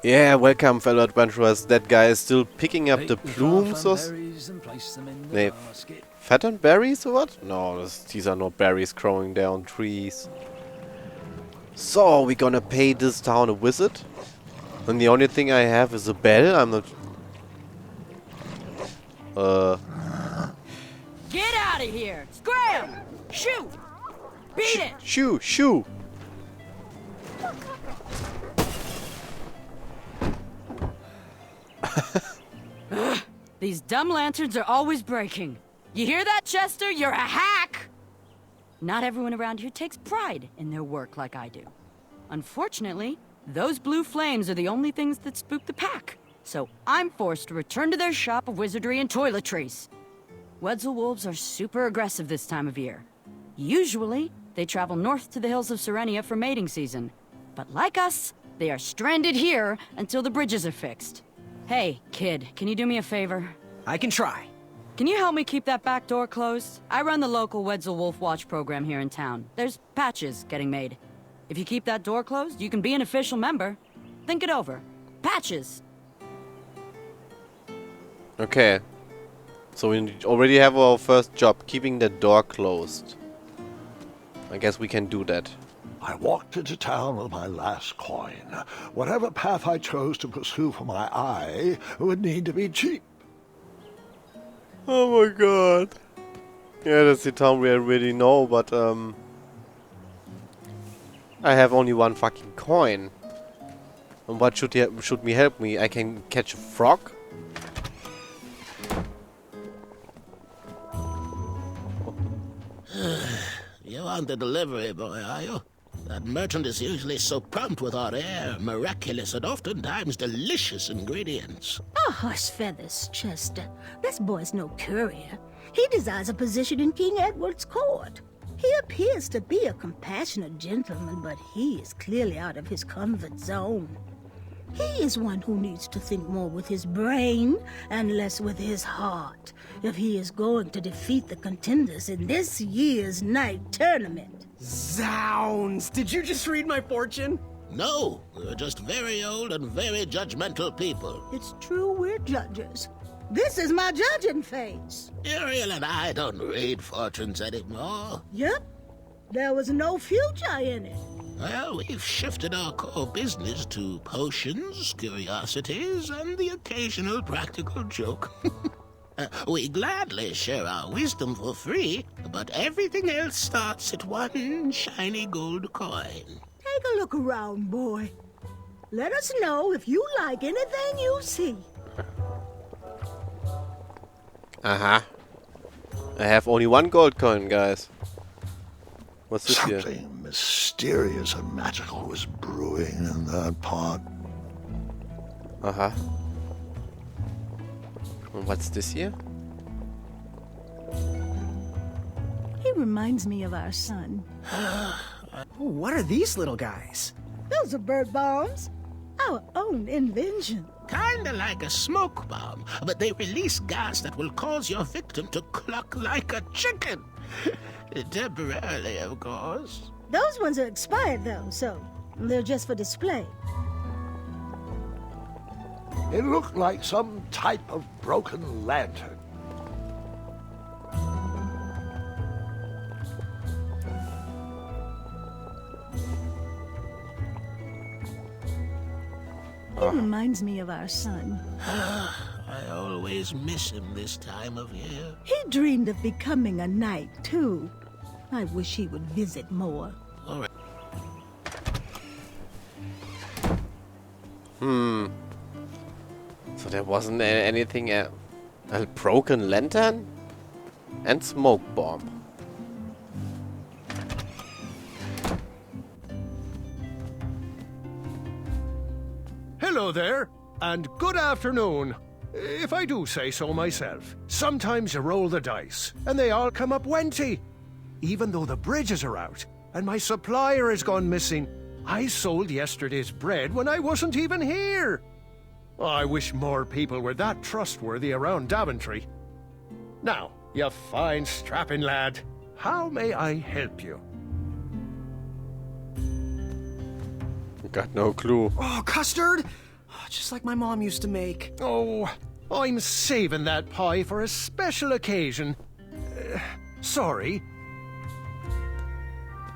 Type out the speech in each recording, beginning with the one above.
Yeah, welcome fellow adventurers. That guy is still picking up the plumes or fattened berries or what? No, these are not berries growing down trees. So, we're gonna pay this town a visit. And the only thing I have is a bell. I'm not... Get out of here! Scram! Shoot! Beat it! Shoo! Shoo! These dumb lanterns are always breaking. You hear that, Chester? You're a hack! Not everyone around here takes pride in their work like I do. Unfortunately, those blue flames are the only things that spook the pack. So I'm forced to return to their shop of wizardry and toiletries. Wetzel wolves are super aggressive this time of year. Usually, they travel north to the hills of Serenia for mating season. But like us, they are stranded here until the bridges are fixed. Hey, kid, can you do me a favor? I can try. Can you help me keep that back door closed? I run the local Wetzel Wolf Watch program here in town. There's patches getting made. If you keep that door closed, you can be an official member. Think it over. Patches! Okay. So we already have our first job, keeping the door closed. I guess we can do that. I walked into town with my last coin. Whatever path I chose to pursue for my eye would need to be cheap. Oh my god. Yeah, that's the town we already know, but I have only one fucking coin. And what should me help me? I can catch a frog? You aren't the delivery boy, are you? That merchant is usually so prompt with our rare, miraculous, and oftentimes delicious ingredients. Oh, hush feathers, Chester. This boy's no courier. He desires a position in King Edward's court. He appears to be a compassionate gentleman, but he is clearly out of his comfort zone. He is one who needs to think more with his brain and less with his heart if he is going to defeat the contenders in this year's night tournament. Zounds! Did you just read my fortune? No, we're just very old and very judgmental people. It's true we're judges. This is my judging face. Ariel and I don't read fortunes anymore. Yep. There was no future in it. Well, we've shifted our core business to potions, curiosities, and the occasional practical joke. We gladly share our wisdom for free, but everything else starts at one shiny gold coin. Take a look around, boy. Let us know if you like anything you see. Uh-huh. I have only one gold coin, guys. What's this here? Something mysterious and magical was brewing in that pot. Uh-huh. And what's this here? He reminds me of our son. What are these little guys? Those are bird bombs. Our own invention. Kinda like a smoke bomb, but they release gas that will cause your victim to cluck like a chicken. Temporarily, of course. Those ones are expired, though, so they're just for display. It looked like some type of broken lantern. He reminds me of our son. I always miss him this time of year. He dreamed of becoming a knight, too. I wish he would visit more. All right. So there wasn't anything a broken lantern? And smoke bomb. Hello there, and good afternoon. If I do say so myself, sometimes you roll the dice, and they all come up wenty. Even though the bridges are out, and my supplier has gone missing, I sold yesterday's bread when I wasn't even here. I wish more people were that trustworthy around Daventry. Now, you fine strapping lad, how may I help you? Got no clue. Oh, custard! Just like my mom used to make. Oh, I'm saving that pie for a special occasion. Sorry.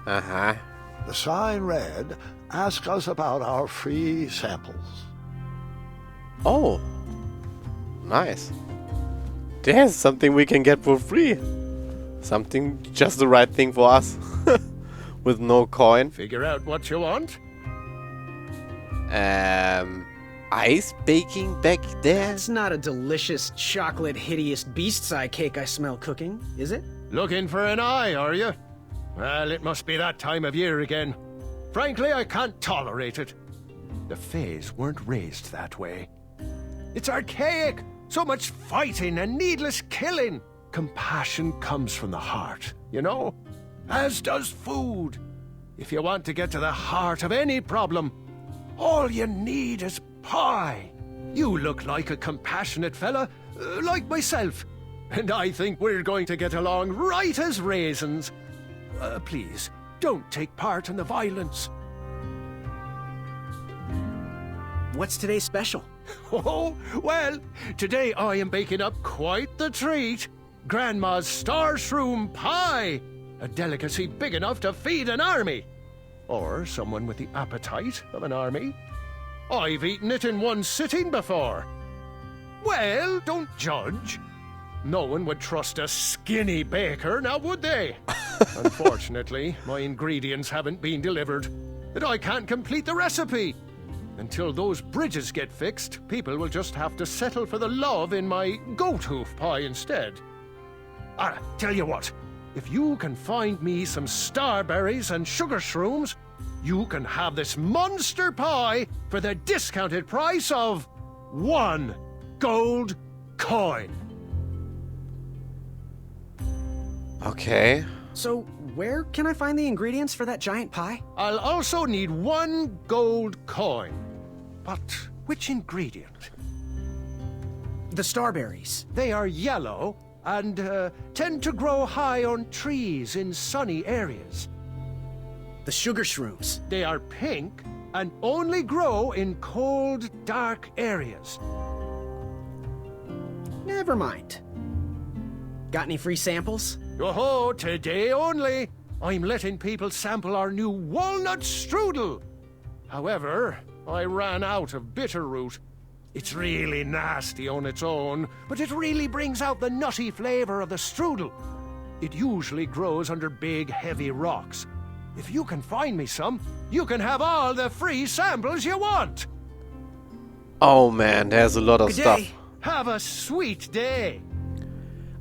Uh-huh. The sign read, "Ask us about our free samples." Oh. Nice. There's something we can get for free. Something just the right thing for us. With no coin. Figure out what you want. Ice baking back there? It's not a delicious, chocolate, hideous beast's eye cake I smell cooking, is it? Looking for an eye, are you? Well, it must be that time of year again. Frankly, I can't tolerate it. The Fays weren't raised that way. It's archaic! So much fighting and needless killing! Compassion comes from the heart, you know? As does food. If you want to get to the heart of any problem, all you need is pie. You look like a compassionate fella, like myself. And I think we're going to get along right as raisins. Please, don't take part in the violence. What's today's special? Oh, well, today I am baking up quite the treat. Grandma's Starshroom pie. A delicacy big enough to feed an army. Or someone with the appetite of an army. I've eaten it in one sitting before. Well, don't judge. No one would trust a skinny baker, now would they? Unfortunately, my ingredients haven't been delivered, and I can't complete the recipe. Until those bridges get fixed, people will just have to settle for the love in my goat hoof pie instead. Tell you what, if you can find me some starberries and sugarshrooms, you can have this monster pie for the discounted price of 1 gold coin. Okay. So, where can I find the ingredients for that giant pie? I'll also need 1 gold coin. But which ingredient? The starberries. They are yellow and tend to grow high on trees in sunny areas. The sugarshrooms. They are pink and only grow in cold, dark areas. Never mind. Got any free samples? Oh, today only. I'm letting people sample our new walnut strudel. However, I ran out of bitterroot. It's really nasty on its own, but it really brings out the nutty flavor of the strudel. It usually grows under big, heavy rocks. If you can find me some, you can have all the free samples you want. Oh man, there's a lot of Good stuff. day. Have a sweet day.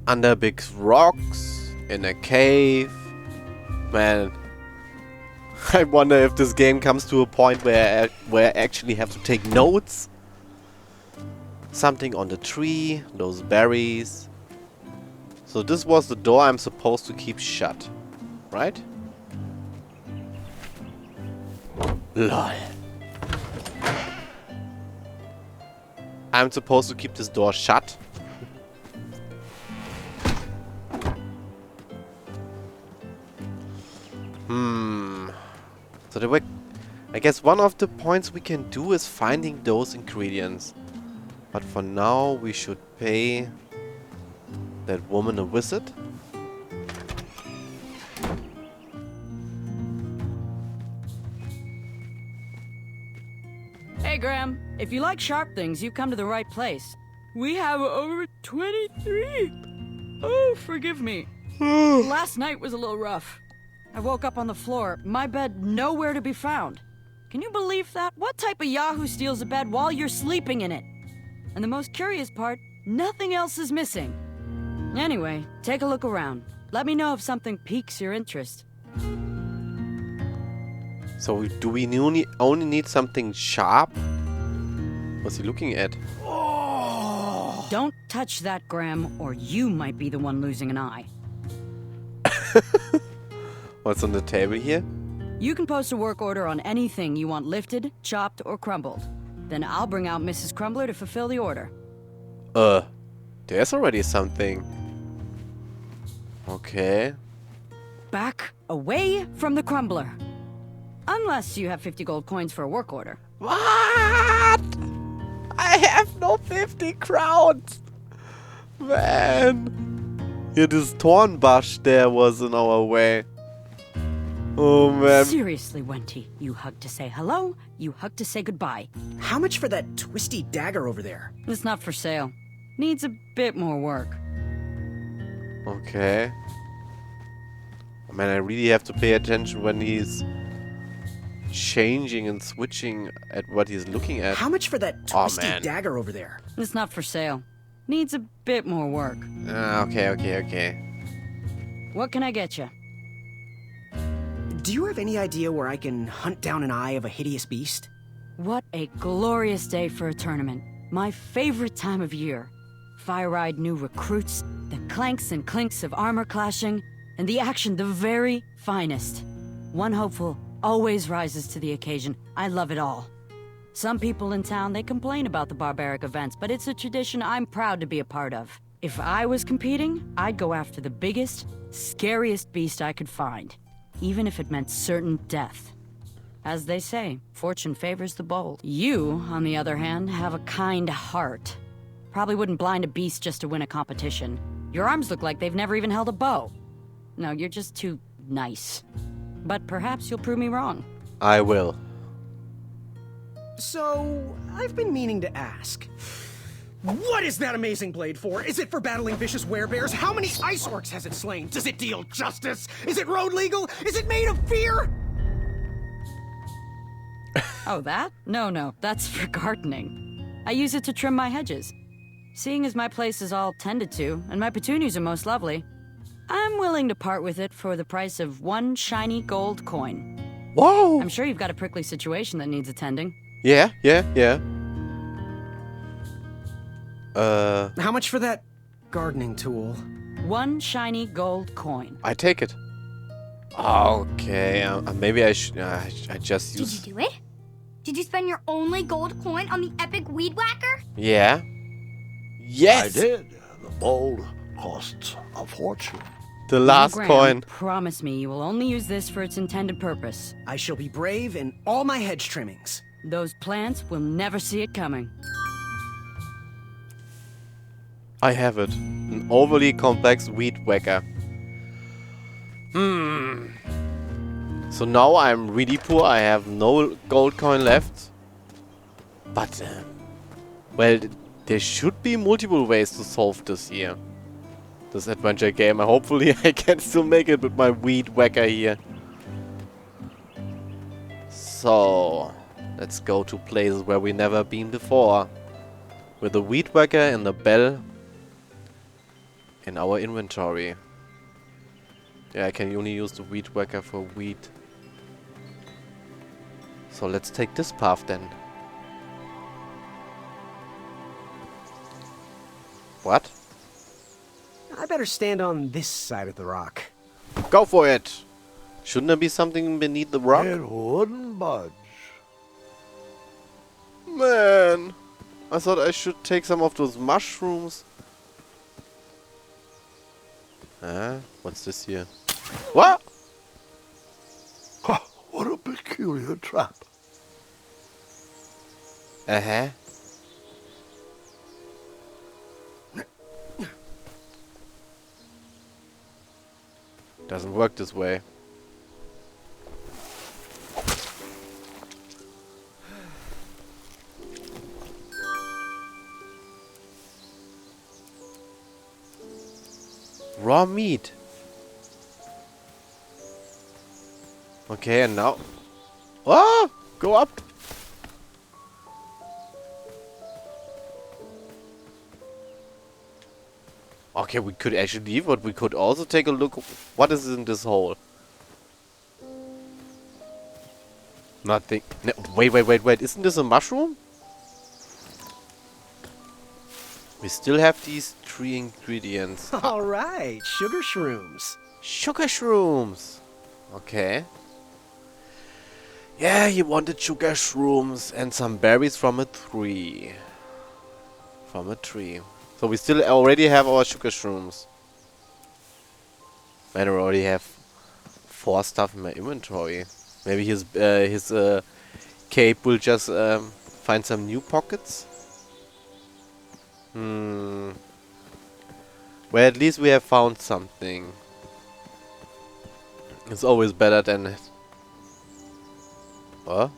Under big rocks, in a cave. Man, I wonder if this game comes to a point where I actually have to take notes. Something on the tree, those berries. So this was the door I'm supposed to keep shut, right? LOL. I'm supposed to keep this door shut. So I guess one of the points we can do is finding those ingredients. But for now we should pay that woman a visit. Hey, Graham. If you like sharp things, you've come to the right place. We have over 23. Oh, forgive me. Last night was a little rough. I woke up on the floor, my bed nowhere to be found. Can you believe that? What type of yahoo steals a bed while you're sleeping in it? And the most curious part, nothing else is missing. Anyway, take a look around. Let me know if something piques your interest. So do we only need something sharp? What's he looking at? Don't touch that, Graham, or you might be the one losing an eye. What's on the table here? You can post a work order on anything you want lifted, chopped, or crumbled. Then I'll bring out Mrs. Crumbler to fulfill the order. There's already something. Okay. Back away from the Crumbler. Unless you have 50 gold coins for a work order. What? I have no 50 crowns! Man! Yeah, this thorn bush there was in our way. Oh man. Seriously, Wenty, you hug to say hello, you hug to say goodbye. How much for that twisty dagger over there? It's not for sale. Needs a bit more work. Okay. Man, I really have to pay attention when he's changing and switching at what he's looking at. How much for that Oh, twisty man. dagger over there? It's not for sale. Needs a bit more work. Okay. What can I get you? Do you have any idea where I can hunt down an eye of a hideous beast? What a glorious day for a tournament. My favorite time of year. Fire-eyed new recruits, the clanks and clinks of armor clashing, and the action the very finest. One hopeful always rises to the occasion. I love it all. Some people in town, they complain about the barbaric events, but it's a tradition I'm proud to be a part of. If I was competing, I'd go after the biggest, scariest beast I could find, even if it meant certain death. As they say, fortune favors the bold. You, on the other hand, have a kind heart. Probably wouldn't blind a beast just to win a competition. Your arms look like they've never even held a bow. No, you're just too nice. But perhaps you'll prove me wrong. I will. So, I've been meaning to ask. What is that amazing blade for? Is it for battling vicious werebears? How many ice orcs has it slain? Does it deal justice? Is it road legal? Is it made of fear? Oh, that? No, that's for gardening. I use it to trim my hedges. Seeing as my place is all tended to, and my petunias are most lovely, I'm willing to part with it for the price of 1 shiny gold coin. Whoa! I'm sure you've got a prickly situation that needs attending. Yeah. How much for that gardening tool? 1 shiny gold coin. I take it. Okay, maybe I should. I just use. Did you do it? Did you spend your only gold coin on the epic weed whacker? Yeah. Yes. I did. The bowl costs a fortune. The last Graham, coin. promise me you will only use this for its intended purpose. I shall be brave in all my hedge trimmings. Those plants will never see it coming. I have it. An overly complex weed whacker. So now I'm really poor. I have no gold coin left. But, well, there should be multiple ways to solve this here. This adventure game. Hopefully I can still make it with my weed whacker here. So, let's go to places where we never been before. With the weed whacker and the bell in our inventory. Yeah, I can only use the weed whacker for weed. So let's take this path then. What? I better stand on this side of the rock. Go for it! Shouldn't there be something beneath the rock? It wouldn't budge. Man! I thought I should take some of those mushrooms. What's this here? What? Ha, what a peculiar trap. Uh-huh. Doesn't work this way. Raw meat. Okay, and now... Ah! Go up! Okay, we could actually leave, but we could also take a look. What is in this hole? Nothing. No, wait. Isn't this a mushroom? We still have these 3 ingredients. All right, sugar shrooms. Sugarshrooms. Okay. Yeah, he wanted sugarshrooms and some berries from a tree. So we still already have our sugarshrooms. Man, I already have 4 stuff in my inventory. Maybe his cape will just find some new pockets. Well, at least we have found something. It's always better than it. What?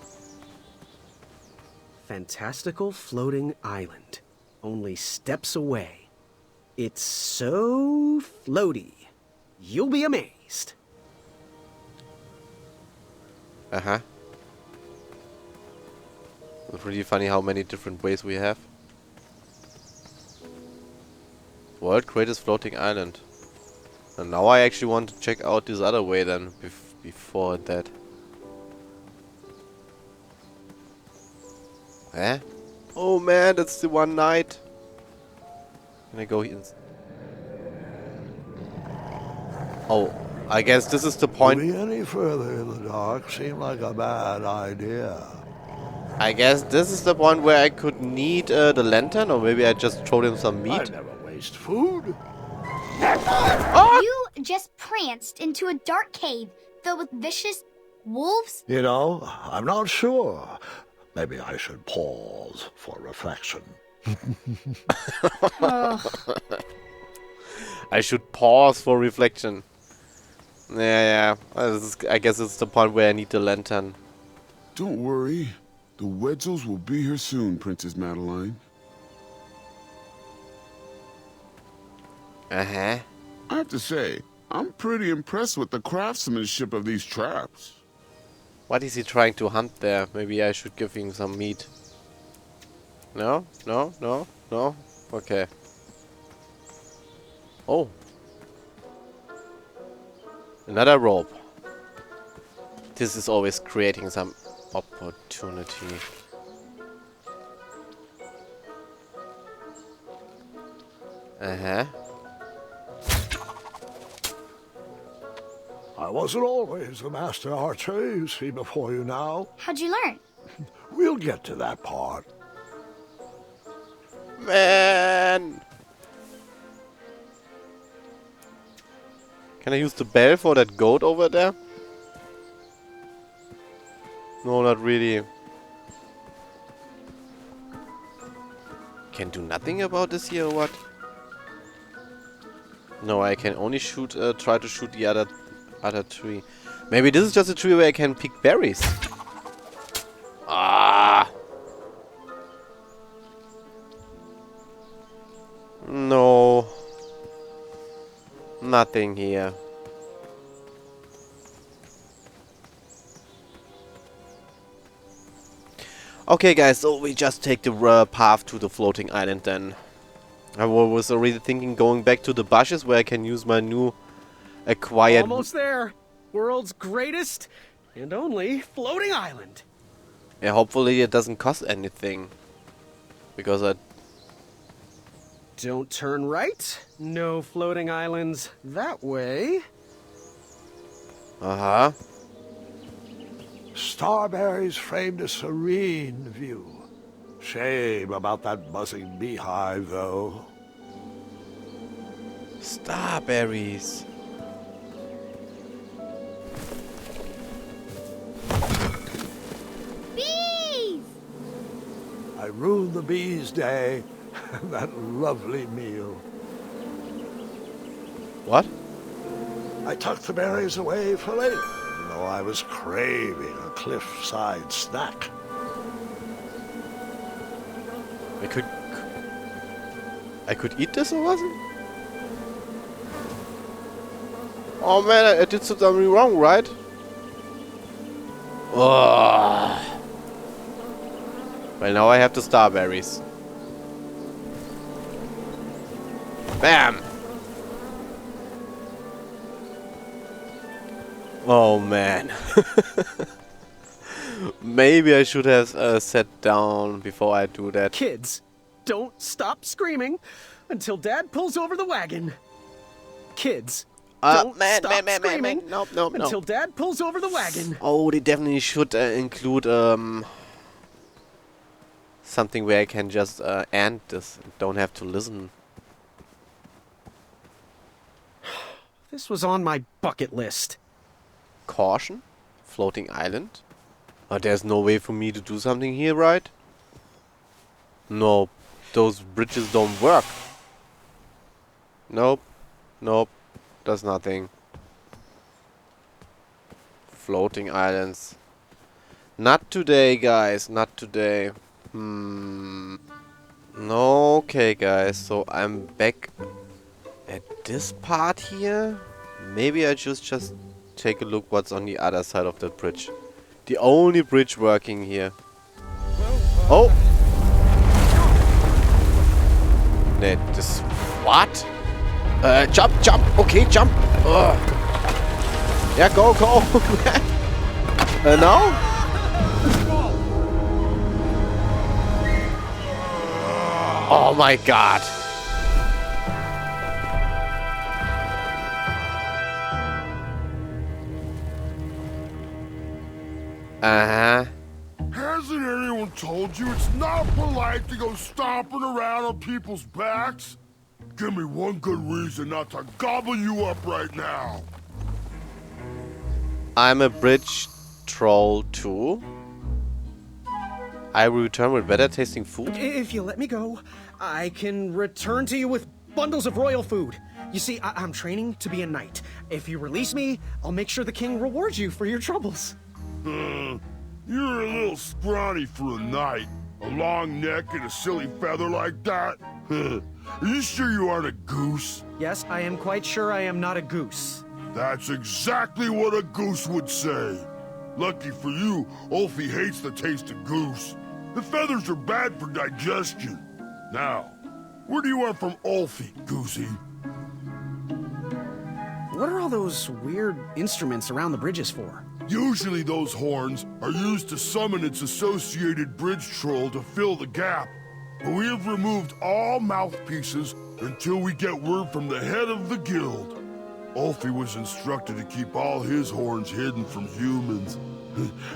Fantastical floating island. Only steps away. It's so floaty. You'll be amazed. Uh-huh. It's really funny how many different ways we have. World greatest floating island. And now I actually want to check out this other way than before that. Eh? Oh man, that's the one night. Can I go in? Oh, I guess this is the point. To be any further in the dark seemed like a bad idea. I guess this is the point where I could need the lantern, or maybe I just throw him some I meat. never waste food. You just pranced into a dark cave filled with vicious wolves? You know, I'm not sure. Maybe I should pause for reflection. I should pause for reflection. Yeah. I guess it's the point where I need the lantern. Don't worry. The Wetzels will be here soon, Princess Madeline. Uh-huh. I have to say, I'm pretty impressed with the craftsmanship of these traps. What is he trying to hunt there? Maybe I should give him some meat. No? Okay. Oh. Another rope. This is always creating some opportunity. Uh-huh. I wasn't always a master archer, you see before you now. How'd you learn? We'll get to that part. Man! Can I use the bell for that goat over there? No, not really. Can do nothing about this here or what? No, I can only shoot, try to shoot the other tree. Maybe this is just a tree where I can pick berries. Ah! No. Nothing here. Okay guys, so we just take the path to the floating island then. I was already thinking going back to the bushes where I can use my new acquired... Almost there. World's greatest and only floating island. Yeah, hopefully it doesn't cost anything. Because I... Don't turn right. No floating islands that way. Uh-huh. Starberries framed a serene view. Shame about that buzzing beehive, though. Starberries. Bees! I ruined the bees' day and that lovely meal. What? I tucked the berries away for later, though I was craving a cliffside snack. I could eat this or wasn't? Oh man, I did something wrong, right? Ugh. Well, now I have the starberries. Bam! Oh man. Maybe I should have sat down before I do that. Kids, don't stop screaming until Dad pulls over the wagon. Kids, don't stop screaming until Dad pulls over the wagon. Oh, they definitely should include something where I can just end this and don't have to listen. This was on my bucket list. Caution? Floating island? Oh, there's no way for me to do something here, right? No, those bridges don't work. Nope. Nope. Does nothing. Floating islands. Not today, guys. Not today. Okay, guys. So I'm back at this part here. Maybe I just take a look what's on the other side of the bridge. The only bridge working here. Oh! This... What? Jump, jump! Okay, jump! Ugh. Yeah, go, go! No? Oh my god! Hasn't anyone told you it's not polite to go stomping around on people's backs? Give me one good reason not to gobble you up right now. I'm a bridge troll too. I will return with better tasting food. If you let me go, I can return to you with bundles of royal food. You see, I'm training to be a knight. If you release me, I'll make sure the king rewards you for your troubles. You're a little scrawny for a knight. A long neck and a silly feather like that? Are you sure you aren't a goose? Yes, I am quite sure I am not a goose. That's exactly what a goose would say. Lucky for you, Ulfie hates the taste of goose. The feathers are bad for digestion. Now, where do you want from Ulfie, Goosey? What are all those weird instruments around the bridges for? Usually those horns are used to summon its associated bridge troll to fill the gap. But we have removed all mouthpieces until we get word from the head of the guild. Ulfie was instructed to keep all his horns hidden from humans.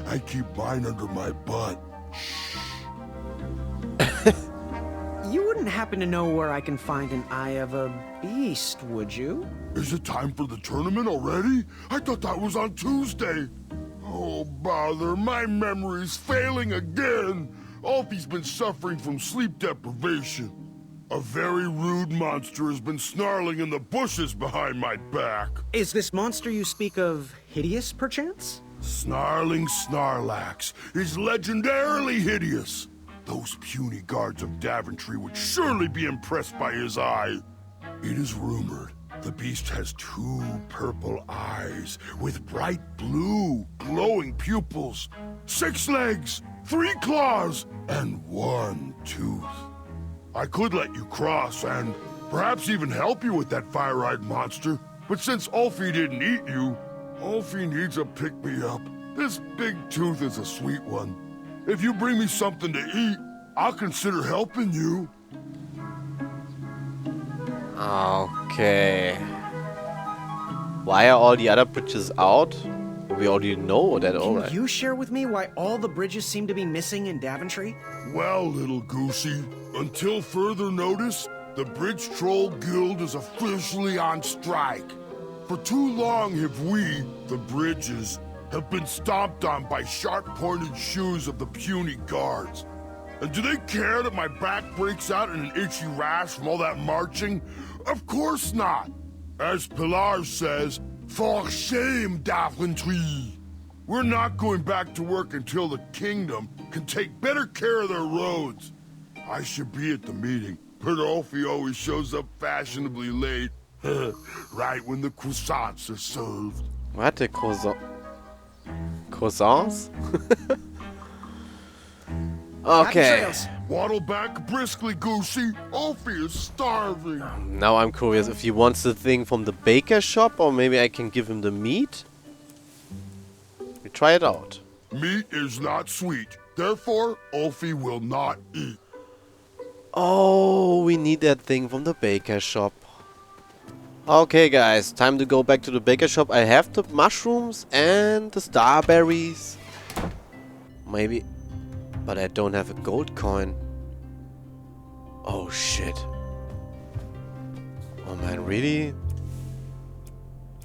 I keep mine under my butt. You wouldn't happen to know where I can find an Eye of a Beast, would you? Is it time for the tournament already? I thought that was on Tuesday. Oh, bother, my memory's failing again. Ulfie's been suffering from sleep deprivation. A very rude monster has been snarling in the bushes behind my back. Is this monster you speak of hideous, perchance? Snarling Snarlax is legendarily hideous. Those puny guards of Daventry would surely be impressed by his eye. It is rumored the beast has 2 purple eyes with bright blue, glowing pupils, 6 legs, 3 claws, and 1 tooth. I could let you cross and perhaps even help you with that fire-eyed monster, but since Ulfie didn't eat you, Ulfie needs a pick-me-up. This big tooth is a sweet one. If you bring me something to eat, I'll consider helping you. Okay. Why are all the other bridges out? We already know that, alright. Can you share with me why all the bridges seem to be missing in Daventry? Well, little Goosey, until further notice, the Bridge Troll Guild is officially on strike. For too long have we, the bridges, have been stomped on by sharp-pointed shoes of the puny guards. And do they care that my back breaks out in an itchy rash from all that marching? Of course not. As Pilar says, for shame, Daventry. We're not going back to work until the kingdom can take better care of their roads. I should be at the meeting, but Ulfie always shows up fashionably late. Right when the croissants are served. What, the croissants? Okay. Waddle back briskly, Goosey. Ulfie is starving. Now I'm curious if he wants the thing from the baker shop, or maybe I can give him the meat. We try it out. Meat is not sweet. Therefore, Ulfie will not eat. Oh, we need that thing from the baker shop. Okay, guys, time to go back to the baker shop. I have the mushrooms and the starberries. Maybe... But I don't have a gold coin. Oh shit. Oh man, really?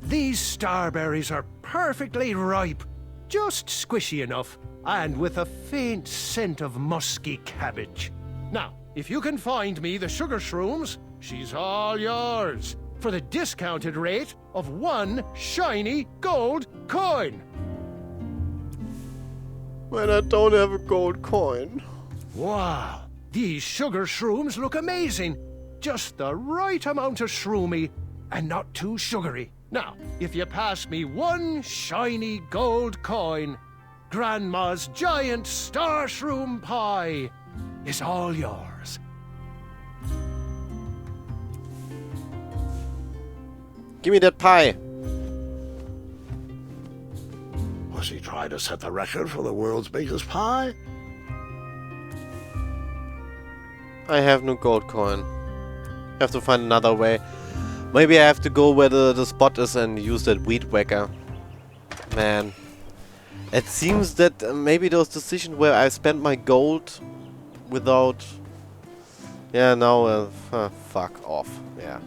These starberries are perfectly ripe. Just squishy enough, and with a faint scent of musky cabbage. Now, If you can find me the Sugarshrooms, she's all yours for the discounted rate of 1 shiny gold coin. When I don't have a gold coin. Wow, these Sugarshrooms look amazing. Just the right amount of shroomy and not too sugary. Now, if you pass me 1 shiny gold coin, Grandma's giant star shroom pie is all yours. Give me that pie. Was he trying to set the record for the world's biggest pie? I have no gold coin. Have to find another way. Maybe I have to go where the spot is and use that weed whacker. Man. It seems that maybe those decisions where I spent my gold without... Yeah, now fuck off. Yeah.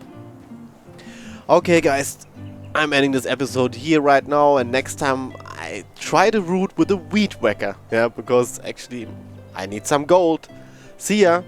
Okay guys, I'm ending this episode here right now, and next time I try the route with the weed whacker. Yeah, because actually I need some gold. See ya!